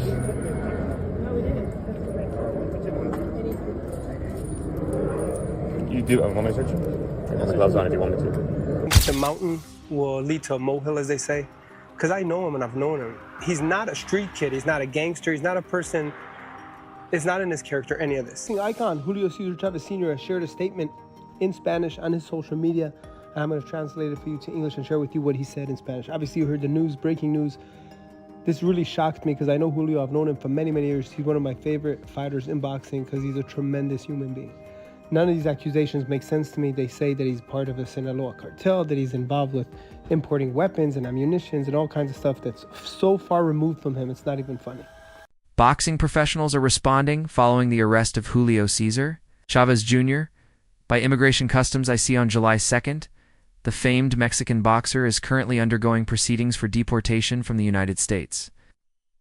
No, we didn't. You do want me to search you? I have the gloves on if you want me to. The mountain will lead to a molehill, as they say. Because I know him and I've known him. He's not a street kid. He's not a gangster. He's not a person. It's not in his character, any of this. The icon, Julio Cesar Chavez Sr. has shared a statement in Spanish on his social media. And I'm going to translate it for you to English and share with you what he said in Spanish. Obviously, you heard the news, breaking news. This really shocked me because I know Julio. I've known him for many, many years. He's one of my favorite fighters in boxing because he's a tremendous human being. None of these accusations make sense to me. They say that he's part of a Sinaloa cartel, that he's involved with importing weapons and ammunitions and all kinds of stuff that's so far removed from him, it's not even funny. Boxing professionals are responding following the arrest of Julio Cesar Chavez Jr. by Immigration Customs. I see on July 2nd, the famed Mexican boxer is currently undergoing proceedings for deportation from the United States.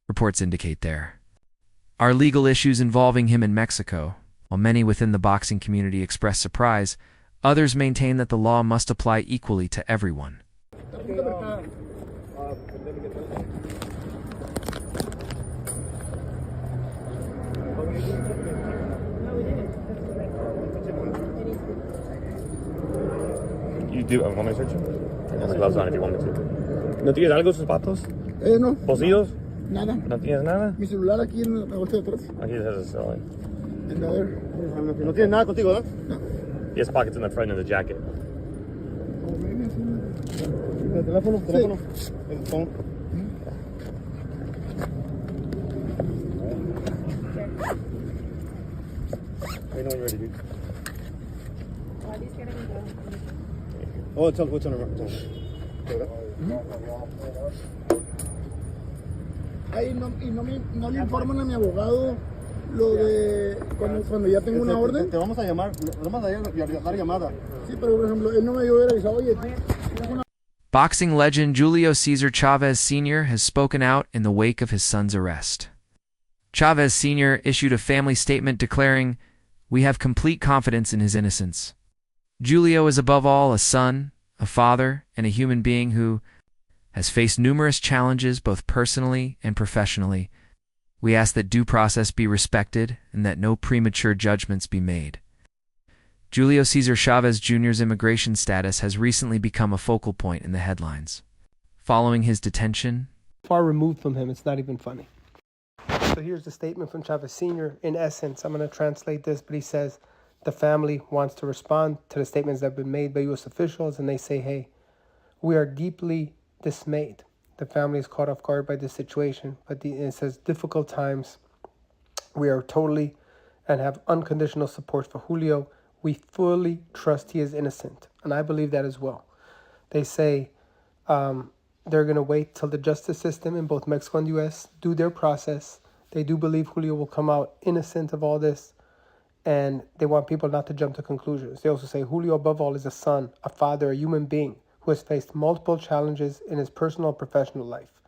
Reports indicate there are legal issues involving him in Mexico. While many within the boxing community express surprise, others maintain that the law must apply equally to everyone. You do want me to search you? I have the gloves on if you want me to. ¿No tienes algo, zapatos? No. ¿Pocillos? Nada. ¿No tienes nada? Mi celular aquí en la bolsa de atrás. Aquí it has a cell. A ver. No tienes nada contigo, ¿no? No. He has pockets in the front of the jacket. ¿El teléfono? ¿Teléfono? El phone. I know when you're ready, dude. Oh, it's on the Ahí no le informan a mi abogado lo de cuando ya tengo una orden. Te vamos a llamar, vamos a dar llamada. Sí, pero por ejemplo, él no me dio avisado, oye. Boxing legend Julio Cesar Chavez Sr. has spoken out in the wake of his son's arrest. Chavez Sr. issued a family statement declaring, "We have complete confidence in his innocence. Julio is above all a son, a father, and a human being who has faced numerous challenges both personally and professionally. We ask that due process be respected and that no premature judgments be made." Julio Cesar Chavez Jr.'s immigration status has recently become a focal point in the headlines. Following his detention, Far removed from him, it's not even funny. So here's the statement from Chavez Sr. In essence, I'm going to translate this, but he says the family wants to respond to the statements that have been made by U.S. officials, and they say, hey, we are deeply dismayed. The family is caught off guard by this situation, but it says difficult times. We are totally and have unconditional support for Julio. We fully trust he is innocent, and I believe that as well. They say they're going to wait till the justice system in both Mexico and U.S. do their process. They do believe Julio will come out innocent of all this, and they want people not to jump to conclusions. They also say Julio, above all, is a son, a father, a human being who has faced multiple challenges in his personal and professional life.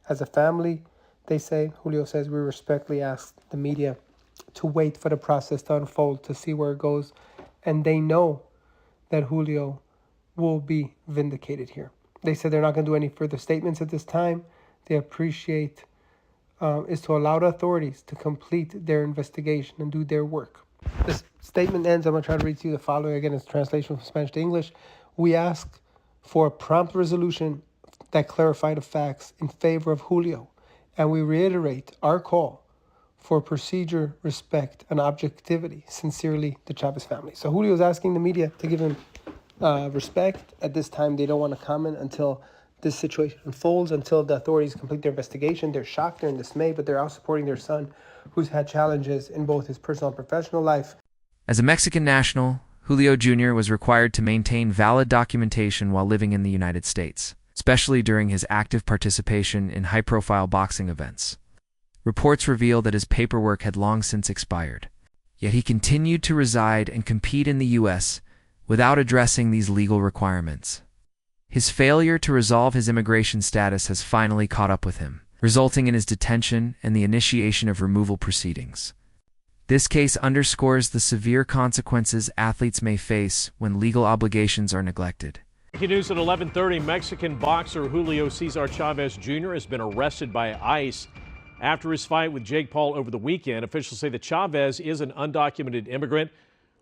As a family, they say, Julio says, we respectfully ask the media to wait for the process to unfold, to see where it goes. And they know that Julio will be vindicated here. They said they're not going to do any further statements at this time. They appreciate is to allow the authorities to complete their investigation and do their work. This statement ends. I'm going to try to read to you the following. Again, it's a translation from Spanish to English. We ask for a prompt resolution that clarify the facts in favor of Julio. And we reiterate our call for procedure, respect, and objectivity. Sincerely, the Chavez family. So Julio is asking the media to give him respect. At this time, they don't want to comment until this situation unfolds, until the authorities complete their investigation. They're shocked, they're in dismay, but they're out supporting their son, who's had challenges in both his personal and professional life. As a Mexican national, Julio Jr. was required to maintain valid documentation while living in the United States, especially during his active participation in high-profile boxing events. Reports reveal that his paperwork had long since expired, yet he continued to reside and compete in the U.S. without addressing these legal requirements. His failure to resolve his immigration status has finally caught up with him, resulting in his detention and the initiation of removal proceedings. This case underscores the severe consequences athletes may face when legal obligations are neglected. Breaking news at 11:30, Mexican boxer Julio Cesar Chavez Jr. has been arrested by ICE After his fight with Jake Paul over the weekend, officials say that Chavez is an undocumented immigrant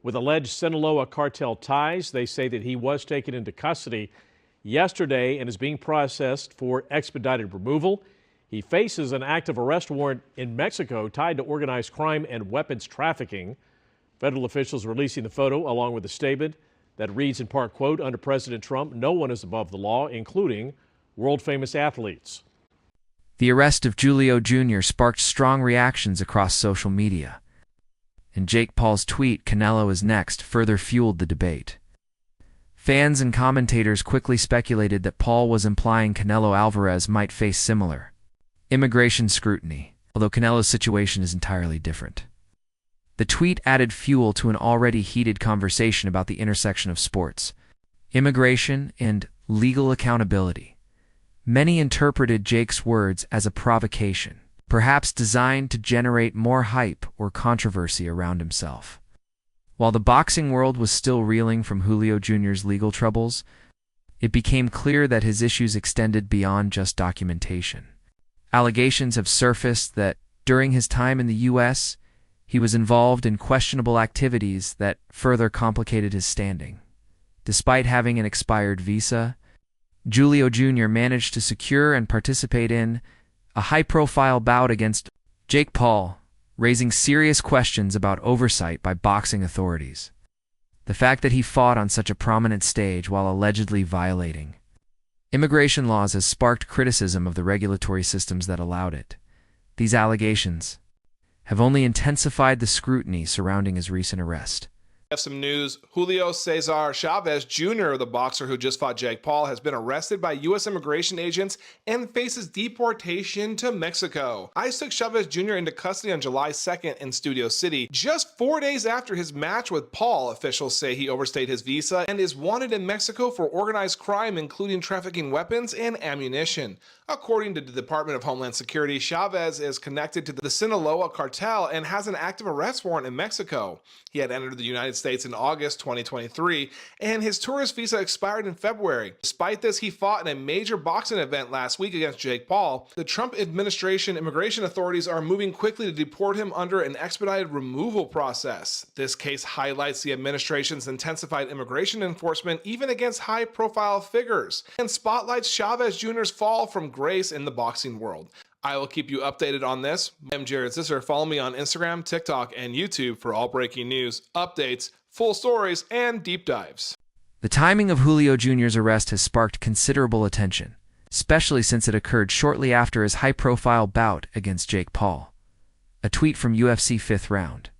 with alleged Sinaloa cartel ties. They say that he was taken into custody yesterday and is being processed for expedited removal. He faces an active arrest warrant in Mexico tied to organized crime and weapons trafficking. Federal officials releasing the photo along with a statement that reads in part, quote, "Under President Trump, no one is above the law, including world-famous athletes." The arrest of Julio Jr. sparked strong reactions across social media. And Jake Paul's tweet, "Canelo is next," further fueled the debate. Fans and commentators quickly speculated that Paul was implying Canelo Alvarez might face similar immigration scrutiny, although Canelo's situation is entirely different. The tweet added fuel to an already heated conversation about the intersection of sports, immigration, and legal accountability. Many interpreted Jake's words as a provocation, perhaps designed to generate more hype or controversy around himself. While the boxing world was still reeling from Julio Jr.'s legal troubles, it became clear that his issues extended beyond just documentation. Allegations have surfaced that, during his time in the U.S., he was involved in questionable activities that further complicated his standing. Despite having an expired visa, Julio Jr. managed to secure and participate in a high-profile bout against Jake Paul, raising serious questions about oversight by boxing authorities. The fact that he fought on such a prominent stage while allegedly violating immigration laws has sparked criticism of the regulatory systems that allowed it. These allegations have only intensified the scrutiny surrounding his recent arrest. Have some news. Julio Cesar Chavez Jr., the boxer who just fought Jake Paul, has been arrested by U.S. immigration agents and faces deportation to Mexico. ICE took Chavez Jr. into custody on July 2nd in Studio City, just 4 days after his match with Paul. Officials say he overstayed his visa and is wanted in Mexico for organized crime, including trafficking weapons and ammunition. According to the Department of Homeland Security, Chavez is connected to the Sinaloa cartel and has an active arrest warrant in Mexico. He had entered the United States in August 2023, and his tourist visa expired in February. Despite this, he fought in a major boxing event last week against Jake Paul. The Trump administration immigration authorities are moving quickly to deport him under an expedited removal process. This case highlights the administration's intensified immigration enforcement even against high-profile figures, and spotlights Chavez Jr.'s fall from grace in the boxing world. I will keep you updated on this. I'm Jared Zisser. Follow me on Instagram, TikTok, and YouTube for all breaking news, updates, full stories, and deep dives. The timing of Julio Jr.'s arrest has sparked considerable attention, especially since it occurred shortly after his high-profile bout against Jake Paul. A tweet from UFC 5th Round,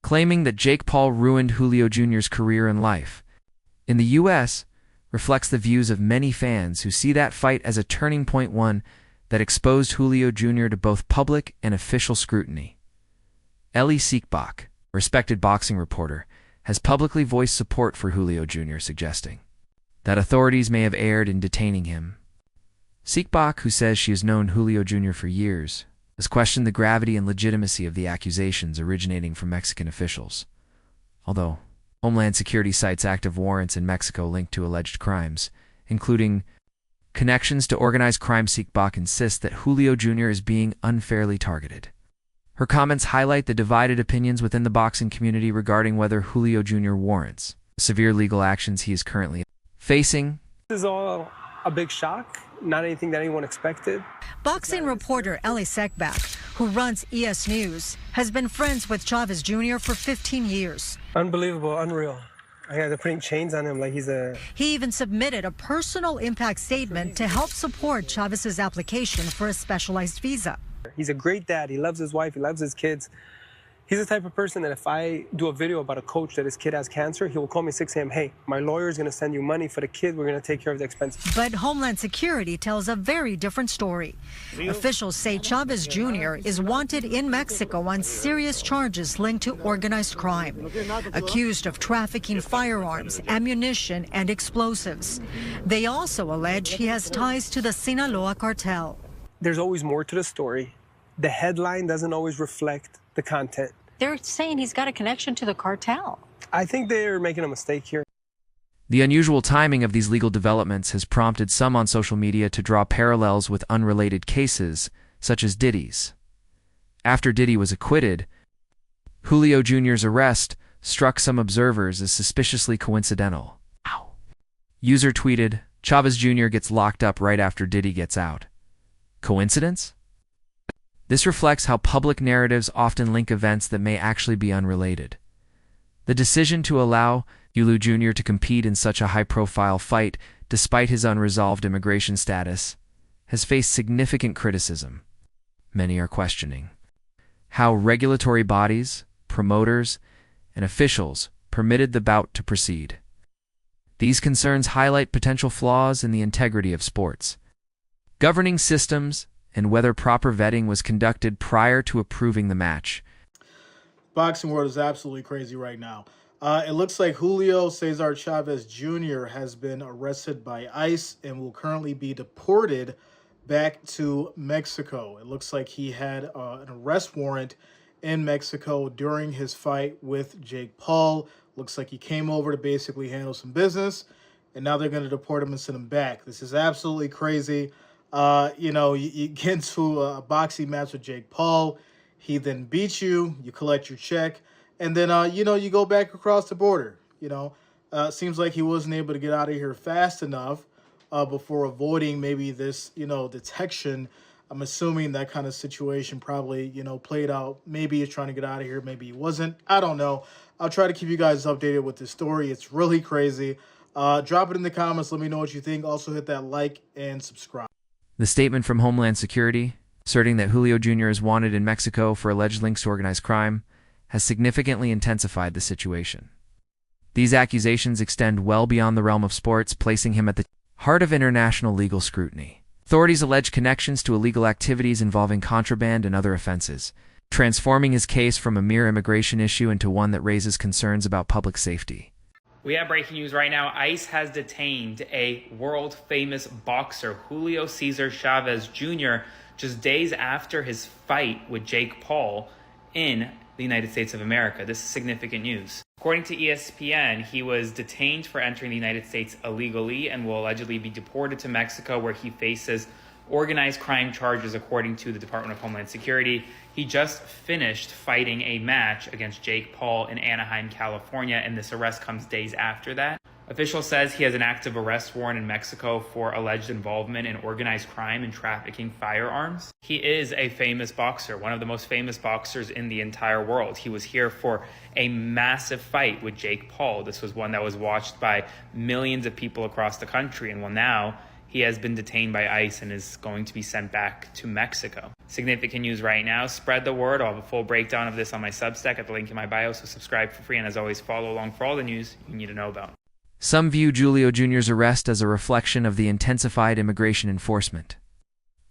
claiming that Jake Paul ruined Julio Jr.'s career and life in the U.S., reflects the views of many fans who see that fight as a turning point, one that exposed Julio Jr. to both public and official scrutiny. Ellie Seckbach, a respected boxing reporter, has publicly voiced support for Julio Jr., suggesting that authorities may have erred in detaining him. Seckbach, who says she has known Julio Jr. for years, has questioned the gravity and legitimacy of the accusations originating from Mexican officials. Although Homeland Security cites active warrants in Mexico linked to alleged crimes, including connections to organized crime, Seckbach insists that Julio Jr. is being unfairly targeted. Her comments highlight the divided opinions within the boxing community regarding whether Julio Jr. warrants severe legal actions he is currently facing. This is all a big shock, not anything that anyone expected. Boxing reporter Ellie Seckbach, who runs ES News, has been friends with Chavez Jr. for 15 years. Unbelievable, unreal. I got to putting chains on him like he's a... He even submitted a personal impact statement to help support Chavez's application for a specialized visa. He's a great dad. He loves his wife. He loves his kids. He's the type of person that if I do a video about a coach that his kid has cancer, he will call me 6 a.m. Hey, my lawyer's going to send you money for the kid. We're going to take care of the expenses. But Homeland Security tells a very different story. Officials say Chavez Jr. is wanted in Mexico on serious charges linked to organized crime, accused of trafficking firearms, ammunition, and explosives. They also allege he has ties to the Sinaloa cartel. There's always more to the story. The headline doesn't always reflect the content. They're saying he's got a connection to the cartel. I think they're making a mistake here. The unusual timing of these legal developments has prompted some on social media to draw parallels with unrelated cases, such as Diddy's. After Diddy was acquitted, Julio Jr.'s arrest struck some observers as suspiciously coincidental. User tweeted, "Chavez Jr. gets locked up right after Diddy gets out. Coincidence?" This reflects how public narratives often link events that may actually be unrelated. The decision to allow Julio Jr. to compete in such a high-profile fight, despite his unresolved immigration status, has faced significant criticism. Many are questioning how regulatory bodies, promoters, and officials permitted the bout to proceed. These concerns highlight potential flaws in the integrity of sports governing systems and whether proper vetting was conducted prior to approving the match. Boxing world is absolutely crazy right now. It looks like Julio Cesar Chavez Jr. has been arrested by ICE and will currently be deported back to Mexico. It looks like he had an arrest warrant in Mexico during his fight with Jake Paul. Looks like he came over to basically handle some business, and now they're going to deport him and send him back. This is absolutely crazy. You get into a boxing match with Jake Paul. He then beats you. You collect your check. And then, you go back across the border. Seems like he wasn't able to get out of here fast enough before avoiding maybe this, detection. I'm assuming that kind of situation probably, played out. Maybe he's trying to get out of here. Maybe he wasn't. I don't know. I'll try to keep you guys updated with this story. It's really crazy. Drop it in the comments. Let me know what you think. Also hit that like and subscribe. The statement from Homeland Security, asserting that Julio Jr. is wanted in Mexico for alleged links to organized crime, has significantly intensified the situation. These accusations extend well beyond the realm of sports, placing him at the heart of international legal scrutiny. Authorities allege connections to illegal activities involving contraband and other offenses, transforming his case from a mere immigration issue into one that raises concerns about public safety. We have breaking news right now. ICE has detained a world-famous boxer, Julio Cesar Chavez Jr., just days after his fight with Jake Paul in the United States of America. This is significant news. According to ESPN, he was detained for entering the United States illegally and will allegedly be deported to Mexico, where he faces organized crime charges according to the Department of Homeland Security. He just finished fighting a match against Jake Paul in Anaheim, California, and this arrest comes days after that. Official says he has an active arrest warrant in Mexico for alleged involvement in organized crime and trafficking firearms. He is a famous boxer, one of the most famous boxers in the entire world. He was here for a massive fight with Jake Paul. This was one that was watched by millions of people across the country, and well, now he has been detained by ICE and is going to be sent back to Mexico. Significant news right now. Spread the word. I'll have a full breakdown of this on my Substack at the link in my bio, so subscribe for free, and as always, follow along for all the news you need to know about. Some view Julio Jr.'s arrest as a reflection of the intensified immigration enforcement,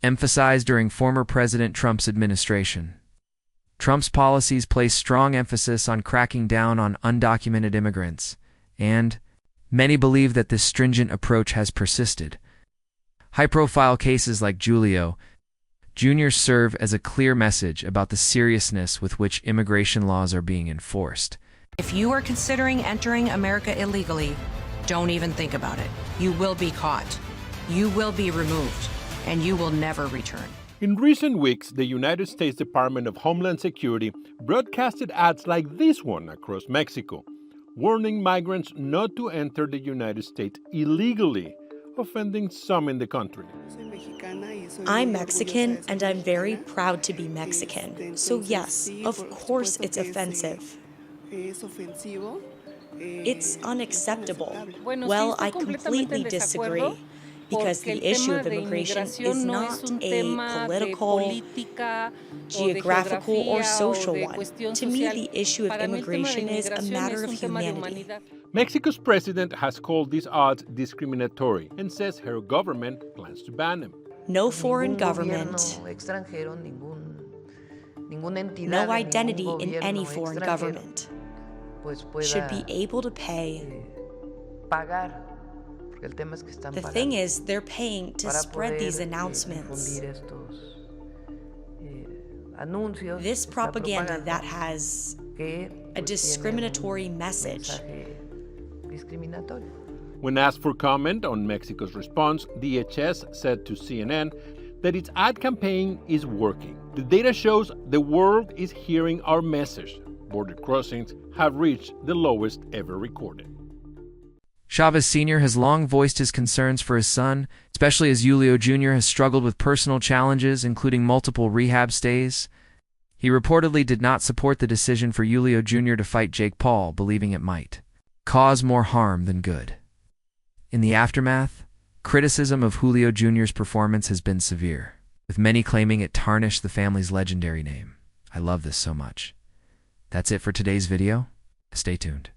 emphasized during former President Trump's administration. Trump's policies place strong emphasis on cracking down on undocumented immigrants, and many believe that this stringent approach has persisted. High-profile cases like Julio Jr. serve as a clear message about the seriousness with which immigration laws are being enforced. If you are considering entering America illegally, don't even think about it. You will be caught. You will be removed, and you will never return. In recent weeks, the United States Department of Homeland Security broadcasted ads like this one across Mexico, warning migrants not to enter the United States illegally, offending some in the country. I'm Mexican, and I'm very proud to be Mexican. So yes, of course it's offensive. It's unacceptable. Well, I completely disagree, because the issue of immigration is not a political, geographical, or social one. To me, the issue of immigration is a matter of humanity. Mexico's president has called these odds discriminatory and says her government plans to ban them. No foreign government, no identity in any foreign government should be able to pay. The thing is, they're paying to spread these announcements. This propaganda that has a discriminatory message. When asked for comment on Mexico's response, DHS said to CNN that its ad campaign is working. The data shows the world is hearing our message. Border crossings have reached the lowest ever recorded. Chavez Sr. has long voiced his concerns for his son, especially as Julio Jr. has struggled with personal challenges, including multiple rehab stays. He reportedly did not support the decision for Julio Jr. to fight Jake Paul, believing it might cause more harm than good. In the aftermath, criticism of Julio Jr.'s performance has been severe, with many claiming it tarnished the family's legendary name. I love this so much. That's it for today's video. Stay tuned.